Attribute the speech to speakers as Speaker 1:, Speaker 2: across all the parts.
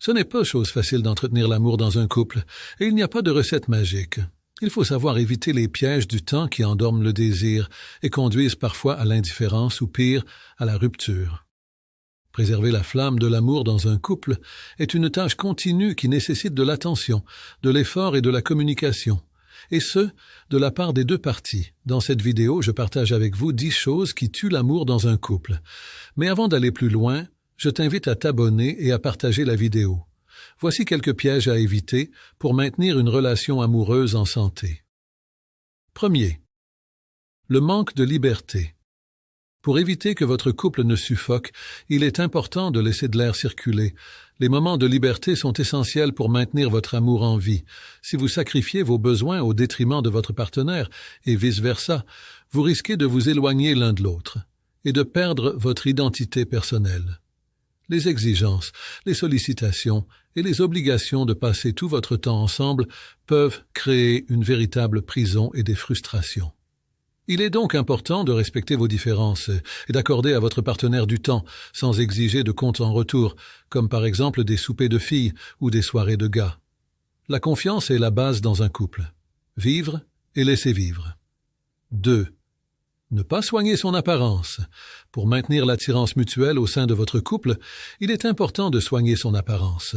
Speaker 1: Ce n'est pas chose facile d'entretenir l'amour dans un couple, et il n'y a pas de recette magique. Il faut savoir éviter les pièges du temps qui endorment le désir et conduisent parfois à l'indifférence ou pire, à la rupture. Préserver la flamme de l'amour dans un couple est une tâche continue qui nécessite de l'attention, de l'effort et de la communication, et ce, de la part des deux parties. Dans cette vidéo, je partage avec vous 10 choses qui tuent l'amour dans un couple. Mais avant d'aller plus loin, je t'invite à t'abonner et à partager la vidéo. Voici quelques pièges à éviter pour maintenir une relation amoureuse en santé. Premier, le manque de liberté. Pour éviter que votre couple ne suffoque, il est important de laisser de l'air circuler. Les moments de liberté sont essentiels pour maintenir votre amour en vie. Si vous sacrifiez vos besoins au détriment de votre partenaire, et vice-versa, vous risquez de vous éloigner l'un de l'autre et de perdre votre identité personnelle. Les exigences, les sollicitations et les obligations de passer tout votre temps ensemble peuvent créer une véritable prison et des frustrations. Il est donc important de respecter vos différences et d'accorder à votre partenaire du temps sans exiger de compte en retour, comme par exemple des soupers de filles ou des soirées de gars. La confiance est la base dans un couple. Vivre et laisser vivre. 2. Ne pas soigner son apparence. Pour maintenir l'attirance mutuelle au sein de votre couple, il est important de soigner son apparence.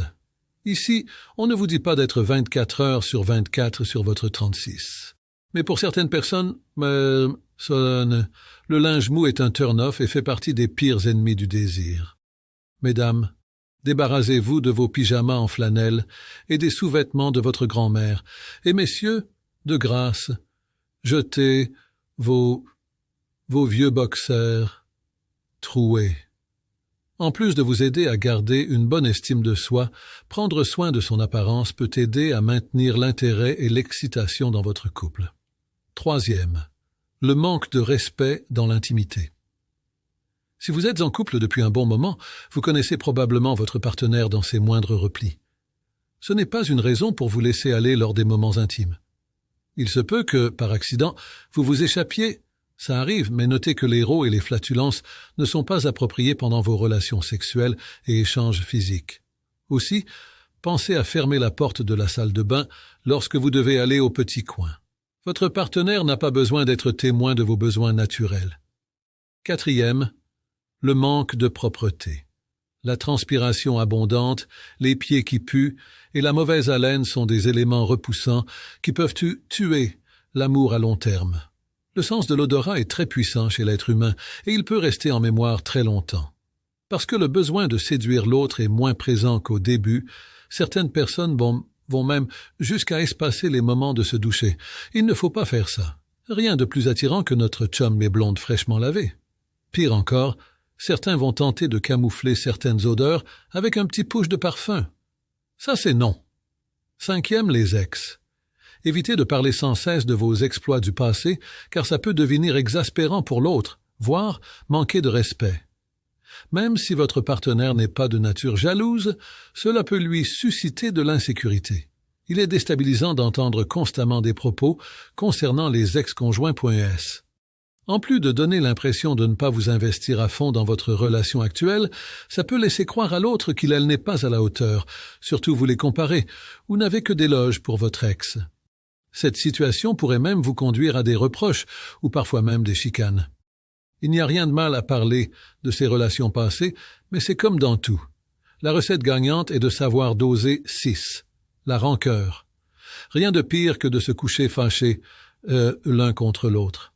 Speaker 1: Ici, on ne vous dit pas d'être 24 heures sur 24 sur votre 36. Mais pour certaines personnes, le linge mou est un turn-off et fait partie des pires ennemis du désir. Mesdames, débarrassez-vous de vos pyjamas en flanelle et des sous-vêtements de votre grand-mère. Et messieurs, de grâce, jetez vos vieux boxers troués. En plus de vous aider à garder une bonne estime de soi, prendre soin de son apparence peut aider à maintenir l'intérêt et l'excitation dans votre couple. 3e, le manque de respect dans l'intimité. Si vous êtes en couple depuis un bon moment, vous connaissez probablement votre partenaire dans ses moindres replis. Ce n'est pas une raison pour vous laisser aller lors des moments intimes. Il se peut que, par accident, vous vous échappiez. Ça arrive, mais notez que les rôles et les flatulences ne sont pas appropriés pendant vos relations sexuelles et échanges physiques. Aussi, pensez à fermer la porte de la salle de bain lorsque vous devez aller au petit coin. Votre partenaire n'a pas besoin d'être témoin de vos besoins naturels. 4e, le manque de propreté. La transpiration abondante, les pieds qui puent et la mauvaise haleine sont des éléments repoussants qui peuvent tuer l'amour à long terme. Le sens de l'odorat est très puissant chez l'être humain et il peut rester en mémoire très longtemps. Parce que le besoin de séduire l'autre est moins présent qu'au début, certaines personnes vont même jusqu'à espacer les moments de se doucher. Il ne faut pas faire ça. Rien de plus attirant que notre chum et blonde fraîchement lavée. Pire encore, certains vont tenter de camoufler certaines odeurs avec un petit push de parfum. Ça, c'est non. 5e, les ex. Évitez de parler sans cesse de vos exploits du passé, car ça peut devenir exaspérant pour l'autre, voire manquer de respect. Même si votre partenaire n'est pas de nature jalouse, cela peut lui susciter de l'insécurité. Il est déstabilisant d'entendre constamment des propos concernant les ex-conjoints.es. En plus de donner l'impression de ne pas vous investir à fond dans votre relation actuelle, ça peut laisser croire à l'autre qu'il n'est pas à la hauteur, surtout vous les comparez, ou n'avez que d'éloges pour votre ex. Cette situation pourrait même vous conduire à des reproches ou parfois même des chicanes. Il n'y a rien de mal à parler de ces relations passées, mais c'est comme dans tout. La recette gagnante est de savoir doser 6, la rancœur. Rien de pire que de se coucher fâchés l'un contre l'autre.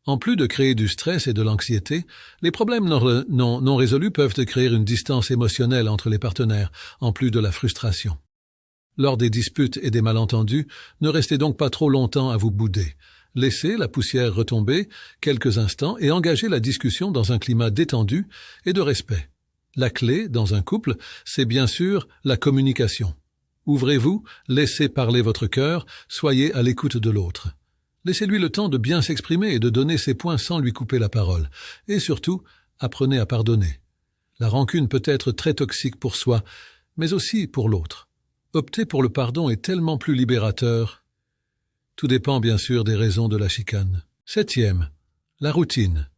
Speaker 1: En plus de créer du stress et de l'anxiété, les problèmes non résolus peuvent créer une distance émotionnelle entre les partenaires, en plus de la frustration. Lors des disputes et des malentendus, ne restez donc pas trop longtemps à vous bouder. Laissez la poussière retomber quelques instants et engagez la discussion dans un climat détendu et de respect. La clé, dans un couple, c'est bien sûr la communication. Ouvrez-vous, laissez parler votre cœur, soyez à l'écoute de l'autre. Laissez-lui le temps de bien s'exprimer et de donner ses points sans lui couper la parole. Et surtout, apprenez à pardonner. La rancune peut être très toxique pour soi, mais aussi pour l'autre. Opter pour le pardon est tellement plus libérateur. Tout dépend bien sûr des raisons de la chicane. 7e, la routine.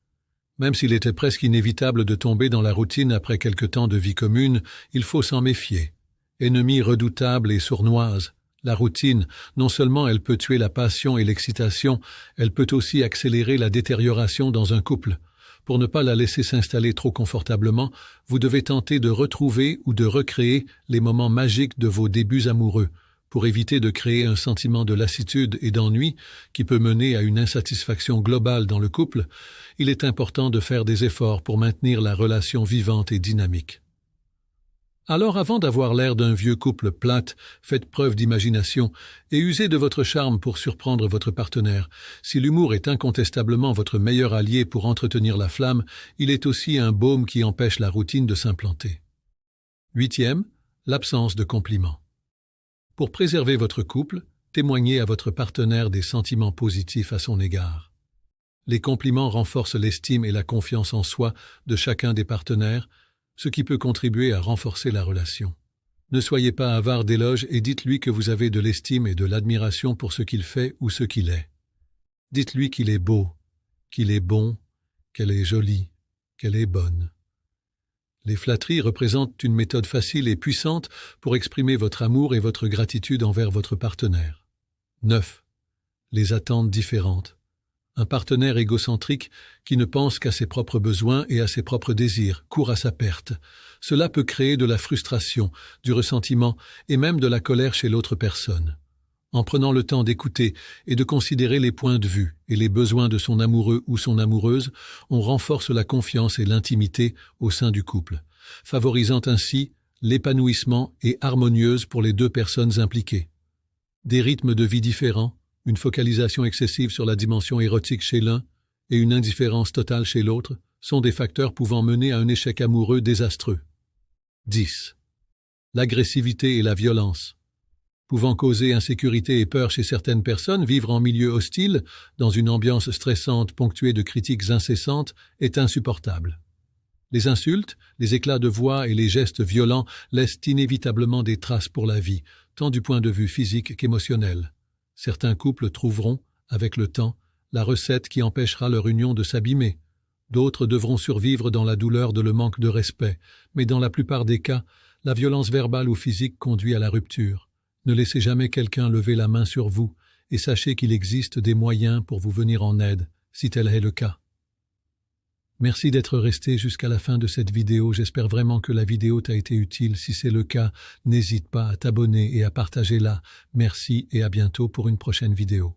Speaker 1: Même s'il était presque inévitable de tomber dans la routine après quelque temps de vie commune, il faut s'en méfier. Ennemie redoutable et sournoise, la routine, non seulement elle peut tuer la passion et l'excitation, elle peut aussi accélérer la détérioration dans un couple. Pour ne pas la laisser s'installer trop confortablement, vous devez tenter de retrouver ou de recréer les moments magiques de vos débuts amoureux, pour éviter de créer un sentiment de lassitude et d'ennui qui peut mener à une insatisfaction globale dans le couple. Il est important de faire des efforts pour maintenir la relation vivante et dynamique. Alors, avant d'avoir l'air d'un vieux couple plate, faites preuve d'imagination et usez de votre charme pour surprendre votre partenaire. Si l'humour est incontestablement votre meilleur allié pour entretenir la flamme, il est aussi un baume qui empêche la routine de s'implanter. 8e, l'absence de compliments. Pour préserver votre couple, témoignez à votre partenaire des sentiments positifs à son égard. Les compliments renforcent l'estime et la confiance en soi de chacun des partenaires, ce qui peut contribuer à renforcer la relation. Ne soyez pas avare d'éloges et dites-lui que vous avez de l'estime et de l'admiration pour ce qu'il fait ou ce qu'il est. Dites-lui qu'il est beau, qu'il est bon, qu'elle est jolie, qu'elle est bonne. Les flatteries représentent une méthode facile et puissante pour exprimer votre amour et votre gratitude envers votre partenaire. 9. Les attentes différentes. Un partenaire égocentrique qui ne pense qu'à ses propres besoins et à ses propres désirs court à sa perte. Cela peut créer de la frustration, du ressentiment et même de la colère chez l'autre personne. En prenant le temps d'écouter et de considérer les points de vue et les besoins de son amoureux ou son amoureuse, on renforce la confiance et l'intimité au sein du couple, favorisant ainsi l'épanouissement et harmonieuse pour les deux personnes impliquées. Des rythmes de vie différents, une focalisation excessive sur la dimension érotique chez l'un et une indifférence totale chez l'autre sont des facteurs pouvant mener à un échec amoureux désastreux. 10. L'agressivité et la violence. Pouvant causer insécurité et peur chez certaines personnes, vivre en milieu hostile, dans une ambiance stressante ponctuée de critiques incessantes, est insupportable. Les insultes, les éclats de voix et les gestes violents laissent inévitablement des traces pour la vie, tant du point de vue physique qu'émotionnel. Certains couples trouveront, avec le temps, la recette qui empêchera leur union de s'abîmer. D'autres devront survivre dans la douleur de le manque de respect, mais dans la plupart des cas, la violence verbale ou physique conduit à la rupture. Ne laissez jamais quelqu'un lever la main sur vous et sachez qu'il existe des moyens pour vous venir en aide, si tel est le cas. Merci d'être resté jusqu'à la fin de cette vidéo. J'espère vraiment que la vidéo t'a été utile. Si c'est le cas, n'hésite pas à t'abonner et à partager-la. Merci et à bientôt pour une prochaine vidéo.